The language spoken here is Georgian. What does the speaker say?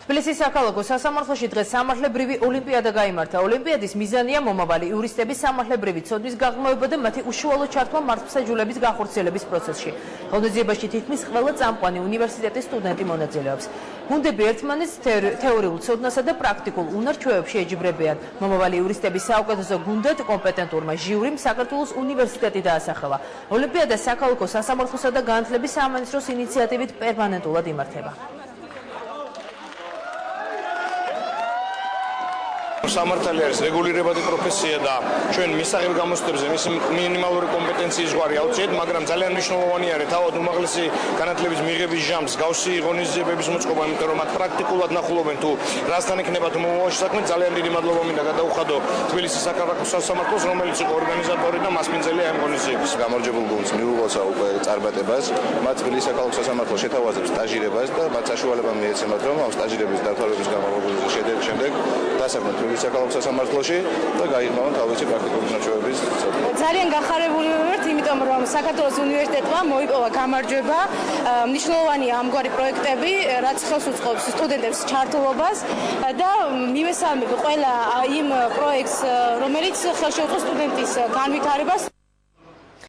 თბილისის საქალაქო სასამართლოში დღეს სამართლებრივი ოლიმპიადა გაიმართა. ოლიმპიადის მიზანია მომავალი იურისტების სამართლებრივი ცოდვის გაღრმავება და მათი უშუალო ჩართვა მართლმსაჯულების განხორციელების პროცესში. ღონისძიებაში თითქმის ყველა წამყვანი უნივერსიტეტის სტუდენტი მონაწილეობს. გუნდები ერთმანეთს თეორიულ ცოდნასა და პრაქტიკულ უნარ-ჩვევებში ეჯიბრებიან. მომავალი იურისტების საუკეთესო გუნდად კომპეტენტურმა ჟიურიმ საქართველოს უნივერსიტეტი დაასახელა. ოლიმპიადა საქალაქო სასამართლოსა და განათლების სამინისტროს ინიციატივით პერმანენტულად იმართება. სამართალი არის რეგულირებადი პროფესია და ჩვენ მისაღებ გამოცდებზე მისი მინიმალური კომპეტენციის ზღვარი ავწიეთ, მაგრამ ძალიან მნიშვნელოვანი არის თავად უმაღლესი განათლების მიღების ჟამს გავსი ღონისძიებების მოწყობა, იმიტომ რომ მათ პრაქტიკულად ნახულობენ თუ რასთან იქნება თუ მომავალში საქმე. ძალიან დიდი მადლობა მინდა გადაუხადო თბილისის საქალაქო სასამართლოს, რომელიც იყო ორგანიზატორი და მასპინძელი ამ ღონისძიების. გამარჯვებულ გუნდს მიუღოცა უკვე წარმატებას, მათ თბილისის საქალაქო სასამართლო შეთავაზებს სტაჟირებას და მათ საშუალება მიეცემათ, რომ ამ სტაჟირების დამთავრების გამარჯვების შემდეგ დასაქმნათ თბილისის საქალაქო სასამართლოში და გაიღმავენ თავისი პრაქტიკული ნარჩევების ცოდნა. ძალიან გახარებული ვართ, იმიტომ რომ საქართველოს უნივერსიტეტმა მოიპოვა გამარჯვება. მნიშვნელოვანია ამგვარი პროექტები, რაც ხელს უწყობს სტუდენტებს ჩართულობას და მივესალმებ ყველა იმ პროექტს, რომელიც ხელს შეუწყობს სტუდენტის განვითარებას.